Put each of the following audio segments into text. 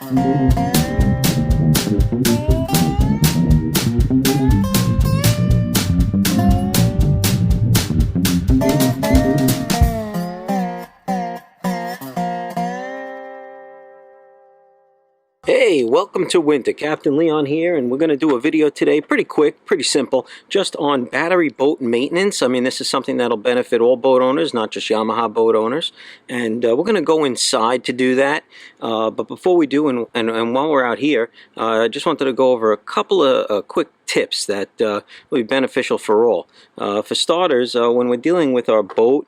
Hey, welcome to Winter. Captain Leon here, and we're going to do a video today, pretty quick, pretty simple, just on battery boat maintenance. I mean, this is something that'll benefit all boat owners, not just Yamaha boat owners, and we're going to go inside to do that. But before we do, and while we're out here, I just wanted to go over a couple of quick tips that will be beneficial for all. For starters, when we're dealing with our boat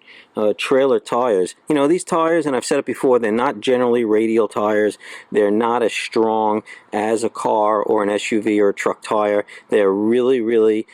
trailer tires, you know, these tires, and I've said it before, they're not generally radial tires. They're not as strong as a car or an SUV or a truck tire. They're really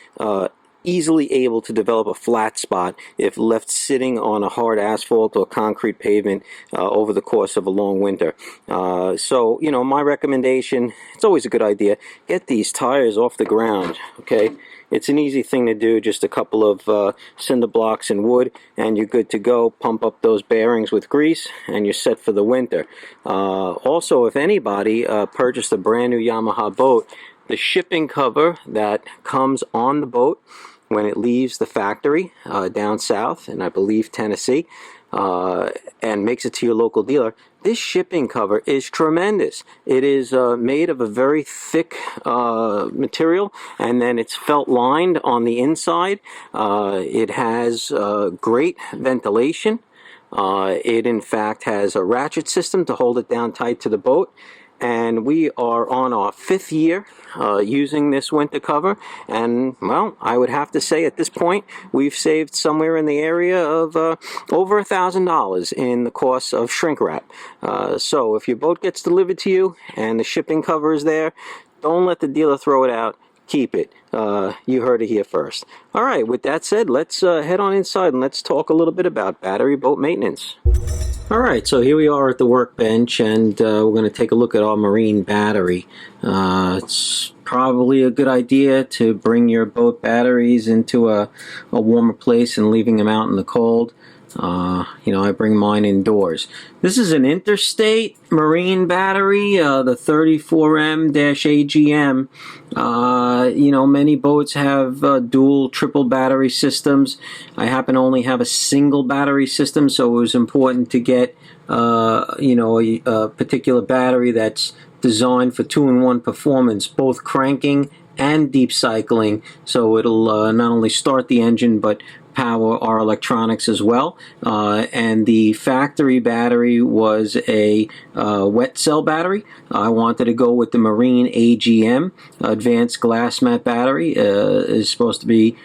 easily able to develop a flat spot if left sitting on a hard asphalt or concrete pavement over the course of a long winter. So, you know, my recommendation, it's always a good idea, get these tires off the ground, okay? It's an easy thing to do, just a couple of cinder blocks and wood, and you're good to go. Pump up those bearings with grease, and you're set for the winter. Also, if anybody purchased a brand new Yamaha boat, the shipping cover that comes on the boat when it leaves the factory down south, in I believe Tennessee, and makes it to your local dealer, this shipping cover is tremendous. It is made of a very thick material, and then it's felt lined on the inside. It has great ventilation. It in fact has a ratchet system to hold it down tight to the boat. And we are on our 5th year using this winter cover, and well, I would have to say at this point we've saved somewhere in the area of over $1,000 in the cost of shrink wrap. So if your boat gets delivered to you and the shipping cover is there, don't let the dealer throw it out. Keep it. You heard it here first. All right, with that said, let's head on inside and let's talk a little bit about battery boat maintenance. Alright, so here we are at the workbench, and we're going to take a look at our marine battery. It's probably a good idea to bring your boat batteries into a warmer place and leaving them out in the cold. You know, I bring mine indoors. This is an Interstate marine battery, the 34M-AGM. You know, many boats have dual, triple battery systems. I happen to only have a single battery system, so it was important to get, you know, a particular battery that's designed for 2-in-1 performance, both cranking and deep cycling, so it'll not only start the engine, but power our electronics as well. And the factory battery was a wet cell battery. I wanted to go with the Marine AGM advanced glass mat battery. Is supposed to be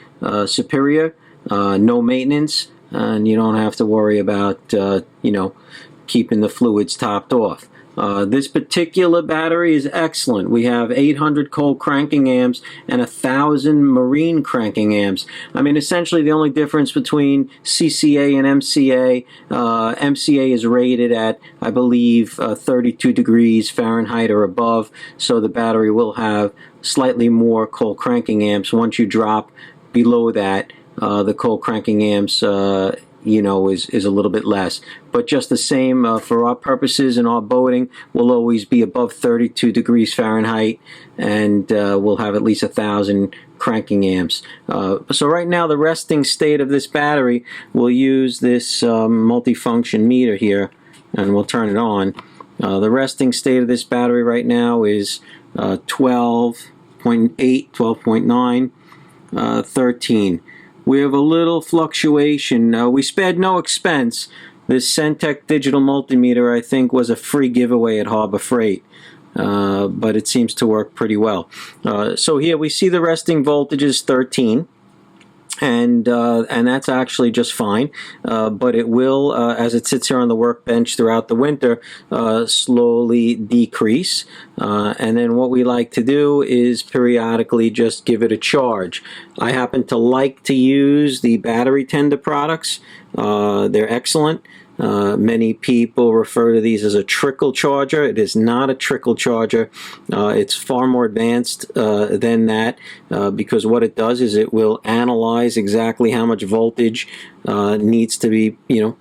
superior, no maintenance, and you don't have to worry about you know, keeping the fluids topped off. This particular battery is excellent. We have 800 cold cranking amps and 1,000 marine cranking amps. I mean, essentially the only difference between CCA and MCA, MCA is rated at, I believe, 32 degrees Fahrenheit or above, so the battery will have slightly more cold cranking amps. Once you drop below that, the cold cranking amps you know, is a little bit less. But just the same, for our purposes and our boating, we'll always be above 32 degrees Fahrenheit, and we'll have at least 1,000 cranking amps. So right now, the resting state of this battery, we'll use this multifunction meter here, and we'll turn it on. The resting state of this battery right now is 12.8, 12.9, 13. We have a little fluctuation. We spared no expense. This Centec digital multimeter, I think, was a free giveaway at Harbor Freight, but it seems to work pretty well. So here we see the resting voltage is 13, and that's actually just fine. But it will, as it sits here on the workbench throughout the winter, slowly decrease. And then what we like to do is periodically just give it a charge. I happen to like to use the Battery Tender products. They're excellent. Many people refer to these as a trickle charger. It is not a trickle charger. It's far more advanced than that, because what it does is it will analyze exactly how much voltage needs to be,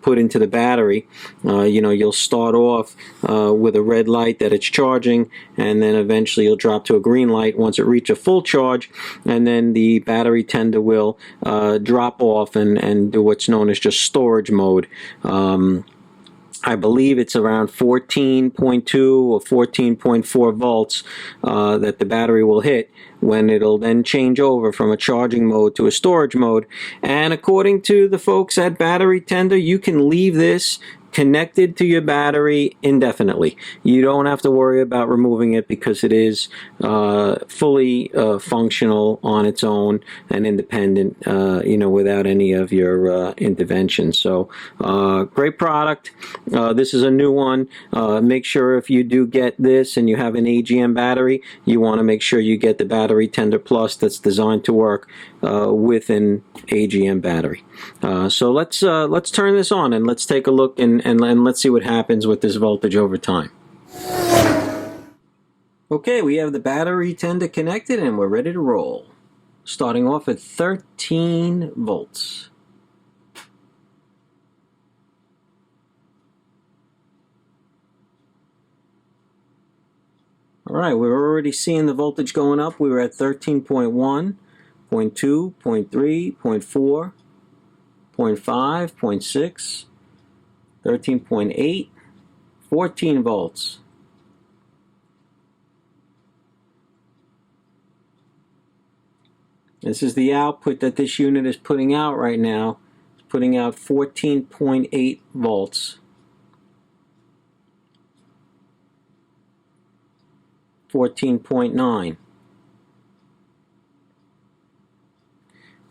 put into the battery. You'll start off with a red light that it's charging, and then eventually you'll drop to a green light once it reaches a full charge, and then the battery tender will drop off and do what's known as just storage mode. I believe it's around 14.2 or 14.4 volts that the battery will hit, when it'll then change over from a charging mode to a storage mode. And according to the folks at Battery Tender, you can leave this connected to your battery indefinitely. You don't have to worry about removing it, because it is fully functional on its own and independent, without any of your intervention. So great product. This is a new one. Make sure if you do get this and you have an AGM battery, you want to make sure you get the Battery Tender Plus that's designed to work with an AGM battery. So let's turn this on and let's take a look and let's see what happens with this voltage over time. Okay, we have the Battery Tender connected and we're ready to roll. Starting off at 13 volts. All right, we're already seeing the voltage going up. We were at 13.1, 0.2, 0.3, 0.4, 0.5, 0.6, 13.8, 14 volts. This is the output that this unit is putting out right now. It's putting out 14.8 volts. 14.9.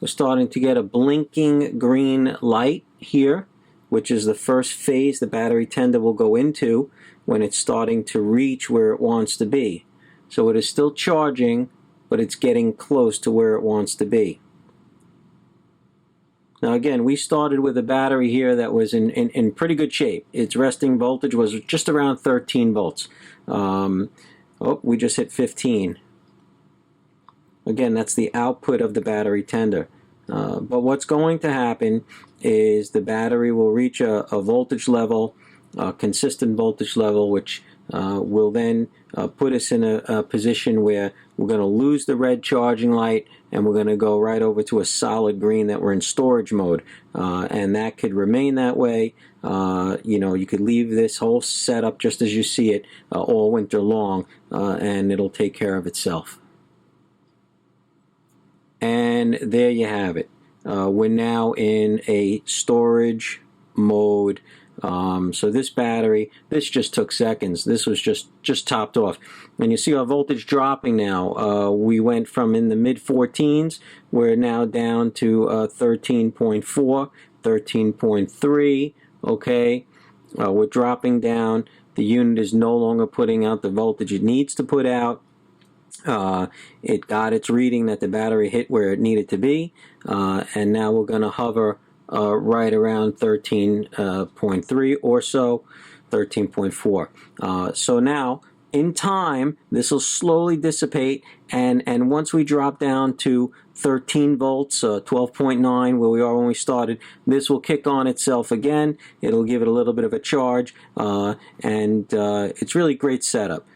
We're starting to get a blinking green light here, which is the first phase the battery tender will go into when it's starting to reach where it wants to be. So it is still charging, but it's getting close to where it wants to be. Now again, we started with a battery here that was in pretty good shape. Its resting voltage was just around 13 volts. We just hit 15. Again, that's the output of the battery tender. But what's going to happen is the battery will reach a voltage level, a consistent voltage level, which will then put us in a position where we're going to lose the red charging light and we're going to go right over to a solid green that we're in storage mode. And that could remain that way. You could leave this whole setup just as you see it all winter long, and it'll take care of itself. And there you have it. We're now in a storage mode. So this battery, this just took seconds. This was just topped off. And you see our voltage dropping now. We went from in the mid 14s. We're now down to 13.4, 13.3. Okay, we're dropping down. The unit is no longer putting out the voltage it needs to put out. It got its reading that the battery hit where it needed to be, and now we're going to hover right around 13.3 or so, 13.4. So now, in time, this will slowly dissipate, and once we drop down to 13 volts, 12.9 where we are when we started, this will kick on itself again. It'll give it a little bit of a charge, and it's really great setup.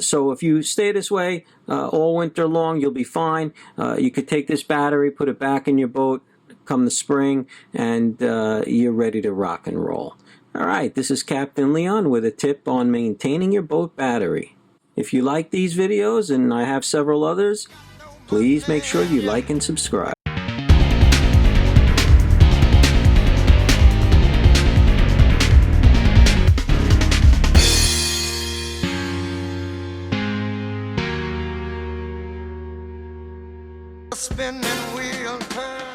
So if you stay this way all winter long, you'll be fine. You could take this battery, put it back in your boat come the spring, and you're ready to rock and roll. All right, this is Captain Leon with a tip on maintaining your boat battery. If you like these videos, and I have several others, please make sure you like and subscribe. Spinning wheel turn.